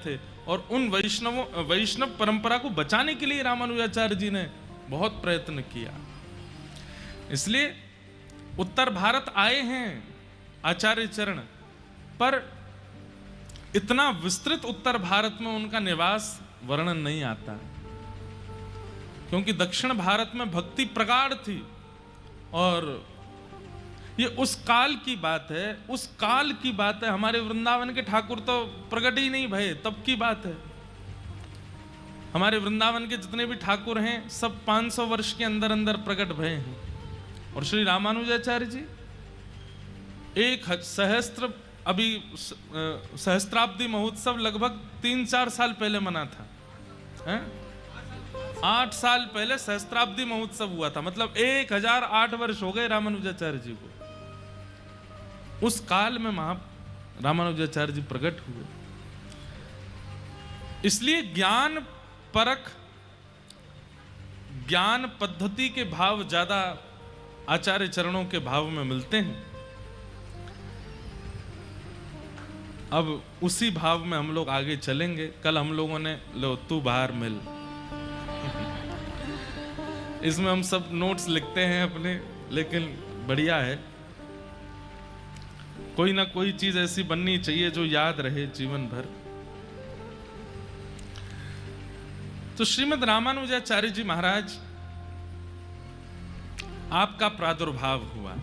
थे, और उन वैष्णव परंपरा को बचाने के लिए रामानुजाचार्य जी ने बहुत प्रयत्न किया। इसलिए उत्तर भारत आए हैं आचार्य चरण, पर इतना विस्तृत उत्तर भारत में उनका निवास वर्णन नहीं आता, क्योंकि दक्षिण भारत में भक्ति प्रगाढ़ थी, और ये उस काल की बात है, उस काल की बात है। हमारे वृंदावन के ठाकुर तो प्रकट ही नहीं भये, तब की बात है। हमारे वृंदावन के जितने भी ठाकुर हैं सब 500 वर्ष के अंदर अंदर प्रकट भये हैं, और श्री रामानुजाचार्य जी एक सहस्त्र, अभी सहस्त्राब्दी महोत्सव लगभग 3-4 साल पहले मना था, हैं? 8 साल पहले सहस्त्राब्दी महोत्सव हुआ था, मतलब 1008 वर्ष हो गए रामानुजाचार्य जी को। उस काल में रामानुजाचार्य जी प्रकट हुए। इसलिए ज्ञान परख, ज्ञान पद्धति के भाव ज्यादा आचार्य चरणों के भाव में मिलते हैं। अब उसी भाव में हम लोग आगे चलेंगे। कल हम लोगों ने लो तू बाहर मिल, इसमें हम सब नोट्स लिखते हैं अपने, लेकिन बढ़िया है, कोई ना कोई चीज ऐसी बननी चाहिए जो याद रहे जीवन भर। तो श्रीमद् रामानुजाचार्य जी महाराज, आपका प्रादुर्भाव हुआ।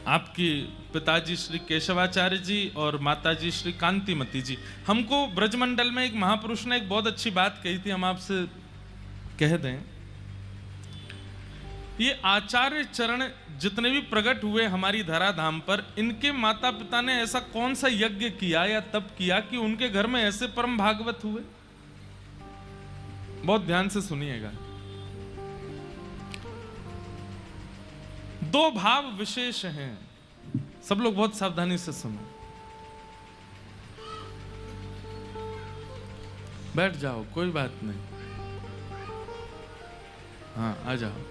आपकी पिताजी श्री केशवाचार्य जी और माताजी श्री कांतिमती जी। हमको ब्रजमंडल में एक महापुरुष ने एक बहुत अच्छी बात कही थी, हम आपसे कह दें। ये आचार्य चरण जितने भी प्रकट हुए हमारी धराधाम पर, इनके माता पिता ने ऐसा कौन सा यज्ञ किया या तप किया कि उनके घर में ऐसे परम भागवत हुए? बहुत ध्यान से सुनिएगा। 2 भाव विशेष हैं, सब लोग बहुत सावधानी से सुनो। बैठ जाओ, कोई बात नहीं। हाँ, आ जाओ।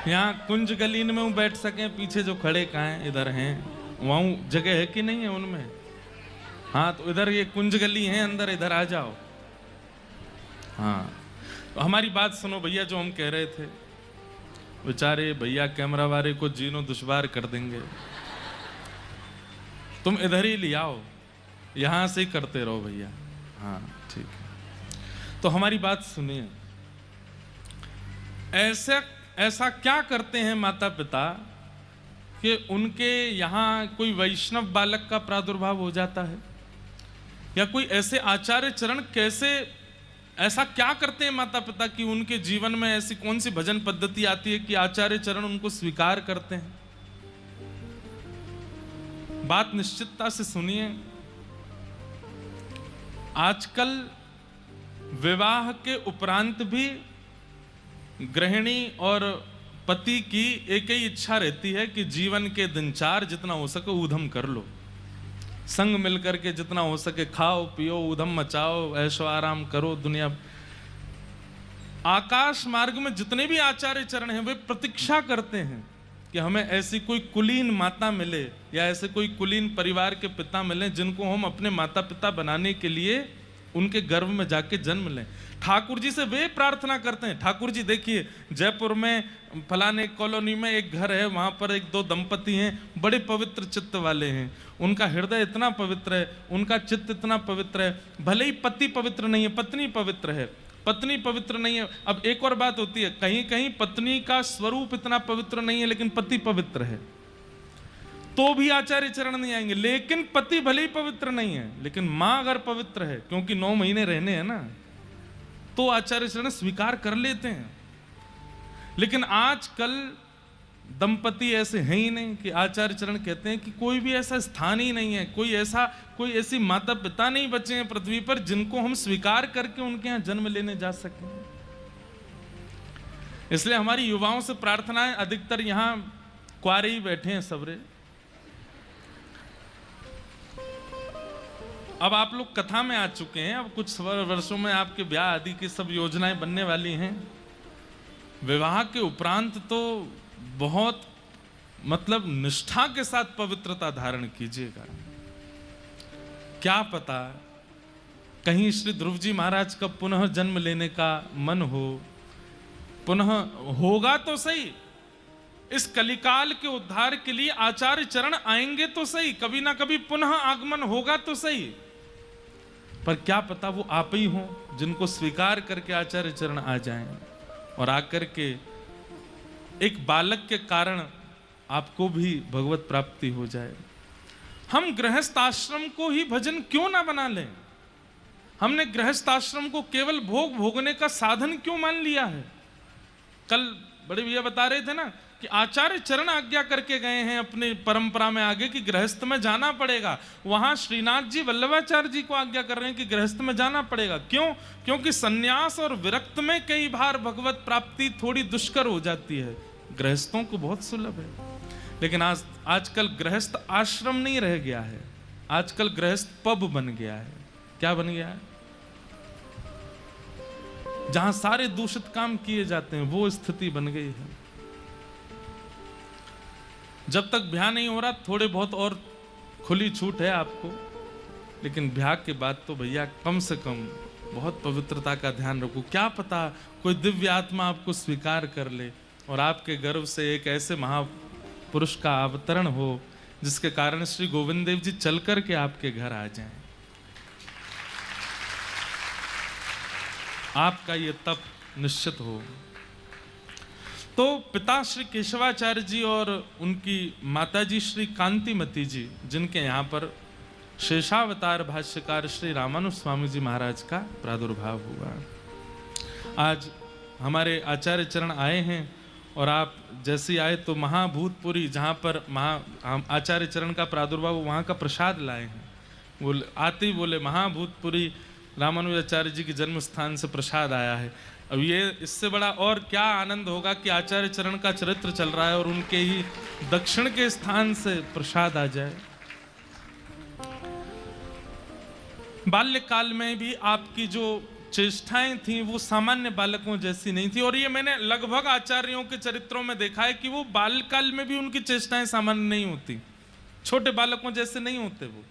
यहाँ कुंज गलीन में वो बैठ सके, पीछे जो खड़े कहाँ हैं, इधर हैं, वहां जगह है कि नहीं है उनमें? हाँ, तो इधर ये कुंज गली है अंदर, इधर आ जाओ। हाँ, तो हमारी बात सुनो भैया, जो हम कह रहे थे। बेचारे भैया कैमरा वाले को जीनो दुश्वार कर देंगे, तुम इधर ही ले आओ, यहां से ही करते रहो भैया। हाँ ठीक है, तो हमारी बात सुनिए। ऐसा क्या करते हैं माता पिता कि उनके यहाँ कोई वैष्णव बालक का प्रादुर्भाव हो जाता है, या कोई ऐसे आचार्य चरण कैसे, ऐसा क्या करते हैं माता पिता कि उनके जीवन में ऐसी कौन सी भजन पद्धति आती है कि आचार्य चरण उनको स्वीकार करते हैं? बात निश्चितता से सुनिए। आजकल विवाह के उपरांत भी गृहिणी और पति की एक ही इच्छा रहती है कि जीवन के दिन-चार जितना हो सके ऊधम कर लो, संग मिलकर के जितना हो सके खाओ पियो, ऊधम मचाओ, ऐशो आराम करो दुनिया। आकाश मार्ग में जितने भी आचार्य चरण हैं वे प्रतीक्षा करते हैं कि हमें ऐसी कोई कुलीन माता मिले या ऐसे कोई कुलीन परिवार के पिता मिले जिनको हम अपने माता पिता बनाने के लिए उनके गर्भ में जाके जन्म लें। ठाकुर जी से वे प्रार्थना करते हैं। ठाकुर जी देखिए, जयपुर में फलाने कॉलोनी में एक घर है, वहां पर 1-2 दंपति हैं, बड़े पवित्र चित्त वाले हैं, उनका हृदय इतना पवित्र है, उनका चित्त इतना पवित्र है, भले ही पति पवित्र नहीं है, पत्नी पवित्र है, पत्नी पवित्र नहीं है। अब एक और बात होती है, कहीं कहीं पत्नी का स्वरूप इतना पवित्र नहीं है लेकिन पति पवित्र है, तो भी आचार्य चरण नहीं आएंगे। लेकिन पति भले ही पवित्र नहीं है, लेकिन मां अगर पवित्र है, क्योंकि 9 महीने रहने हैं ना, तो आचार्य चरण स्वीकार कर लेते हैं। लेकिन आजकल दंपति ऐसे हैं ही नहीं कि आचार्य चरण कहते हैं कि कोई भी ऐसा स्थान ही नहीं है, कोई ऐसी माता पिता नहीं बचे हैं पृथ्वी पर जिनको हम स्वीकार करके उनके यहाँ जन्म लेने जा सकें। इसलिए हमारी युवाओं से प्रार्थना है, अधिकतर यहाँ कुआरे ही बैठे हैं सबरे, अब आप लोग कथा में आ चुके हैं, अब कुछ वर्षों में आपके ब्याह आदि की सब योजनाएं बनने वाली हैं। विवाह के उपरांत तो बहुत मतलब निष्ठा के साथ पवित्रता धारण कीजिएगा। क्या पता कहीं श्री ध्रुव जी महाराज का पुनः जन्म लेने का मन हो, पुनः होगा तो सही, इस कलिकाल के उद्धार के लिए आचार्य चरण आएंगे तो सही, कभी ना कभी पुनः आगमन होगा तो सही, पर क्या पता वो आप ही हो जिनको स्वीकार करके आचार्य चरण आ जाएं और आकर के एक बालक के कारण आपको भी भगवत प्राप्ति हो जाए। हम गृहस्थ आश्रम को ही भजन क्यों ना बना लें? हमने गृहस्थ आश्रम को केवल भोग भोगने का साधन क्यों मान लिया है? कल बड़े भैया बता रहे थे ना कि आचार्य चरण आज्ञा करके गए हैं अपनी परंपरा में आगे कि गृहस्थ में जाना पड़ेगा। वहां श्रीनाथ जी वल्लभाचार्य जी को आज्ञा कर रहे हैं कि गृहस्थ में जाना पड़ेगा। क्यों? क्योंकि सन्यास और विरक्त में कई बार भगवत प्राप्ति थोड़ी दुष्कर हो जाती है, गृहस्थों को बहुत सुलभ है। लेकिन आजकल गृहस्थ आश्रम नहीं रह गया है, आजकल गृहस्थ पब बन गया है। क्या बन गया है? जहां सारे दूषित काम किए जाते हैं, वो स्थिति बन गई है। जब तक ब्याह नहीं हो रहा थोड़े बहुत और खुली छूट है आपको, लेकिन ब्याह के बाद तो भैया कम से कम बहुत पवित्रता का ध्यान रखो। क्या पता कोई दिव्य आत्मा आपको स्वीकार कर ले और आपके गर्भ से एक ऐसे महापुरुष का अवतरण हो जिसके कारण श्री गोविंद देव जी चल कर के आपके घर आ जाएं। आपका ये तप निश्चित हो। तो पिता श्री केशवाचार्य जी और उनकी माता जी श्री कांतिमती जी, जिनके यहाँ पर शेषावतार भाष्यकार श्री रामानुज स्वामी जी महाराज का प्रादुर्भाव हुआ। आज हमारे आचार्य चरण आए हैं और आप जैसे आए तो महाभूतपुरी, जहाँ पर आचार्य चरण का प्रादुर्भाव, वहाँ का प्रसाद लाए हैं। वो आते ही बोले महाभूतपुरी रामानुजाचार्य जी के जन्म स्थान से प्रसाद आया है। अब ये इससे बड़ा और क्या आनंद होगा कि आचार्य चरण का चरित्र चल रहा है और उनके ही दक्षिण के स्थान से प्रसाद आ जाए। बाल्यकाल में भी आपकी जो चेष्टाएं थी वो सामान्य बालकों जैसी नहीं थी, और ये मैंने लगभग आचार्यों के चरित्रों में देखा है कि वो बाल्यकाल में भी उनकी चेष्टाएं सामान्य नहीं होती, छोटे बालकों जैसे नहीं होते। वो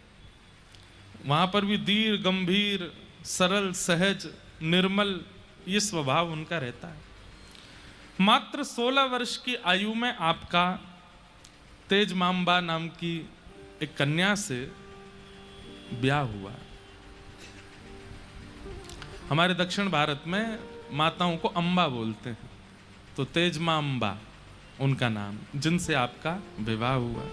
वहां पर भी धीर गंभीर सरल सहज निर्मल ये स्वभाव उनका रहता है। मात्र 16 वर्ष की आयु में आपका तेज मांबा नाम की एक कन्या से ब्याह हुआ। हमारे दक्षिण भारत में माताओं को अम्बा बोलते हैं, तो तेज मां अम्बा उनका नाम, जिनसे आपका विवाह हुआ।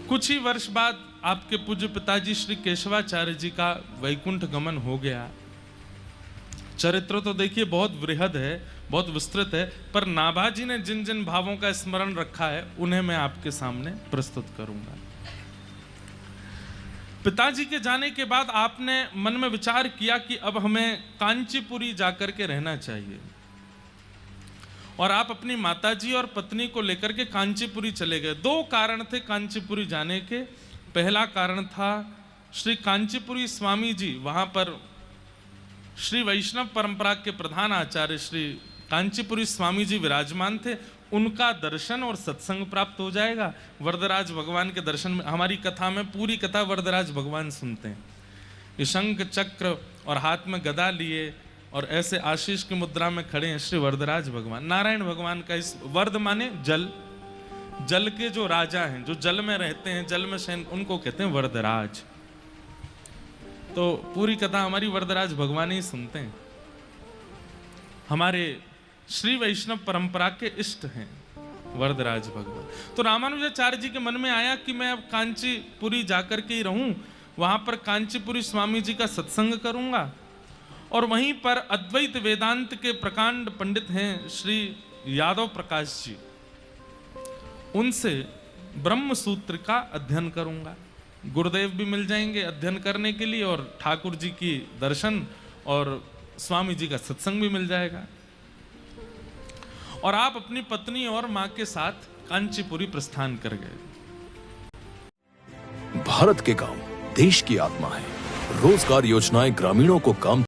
कुछ ही वर्ष बाद आपके पूज्य पिताजी श्री केशवाचार्य जी का वैकुंठ गमन हो गया। चरित्र तो देखिए बहुत वृहद है, बहुत विस्तृत है, पर नाभाजी ने जिन जिन भावों का स्मरण रखा है उन्हें मैं आपके सामने प्रस्तुत करूंगा। पिताजी के जाने के बाद आपने मन में विचार किया कि अब हमें कांचीपुरी जाकर के रहना चाहिए, और आप अपनी माताजी और पत्नी को लेकर के कांचीपुरी चले गए। 2 कारण थे कांचीपुरी जाने के। पहला कारण था श्री कांचीपुरी स्वामी जी, वहां पर श्री वैष्णव परंपरा के प्रधान आचार्य श्री कांचीपुरी स्वामी जी विराजमान थे, उनका दर्शन और सत्संग प्राप्त हो जाएगा। वरदराज भगवान के दर्शन में, हमारी कथा में पूरी कथा वरदराज भगवान सुनते हैं। ये शंख चक्र और हाथ में गदा लिए और ऐसे आशीष की मुद्रा में खड़े हैं श्री वरदराज भगवान। नारायण भगवान का इस वर्द माने जल, जल के जो राजा हैं, जो जल में रहते हैं, जल में शयन, उनको कहते हैं वरदराज। तो पूरी कथा हमारी वरदराज भगवान ही सुनते हैं। हमारे श्री वैष्णव परंपरा के इष्ट हैं वरदराज भगवान। तो रामानुजाचार्य जी के मन में आया कि मैं अब कांचीपुरी जाकर के ही रहूं, वहां पर कांचीपुरी स्वामी जी का सत्संग करूंगा, और वहीं पर अद्वैत वेदांत के प्रकांड पंडित हैं श्री यादव प्रकाश जी, उनसे ब्रह्म सूत्र का अध्ययन करूंगा। गुरुदेव भी मिल जाएंगे अध्ययन करने के लिए, और ठाकुर जी की दर्शन और स्वामी जी का सत्संग भी मिल जाएगा। और आप अपनी पत्नी और मां के साथ कांचीपुरी प्रस्थान कर गए। भारत के गांव देश की आत्मा है। रोजगार योजनाएं ग्रामीणों को काम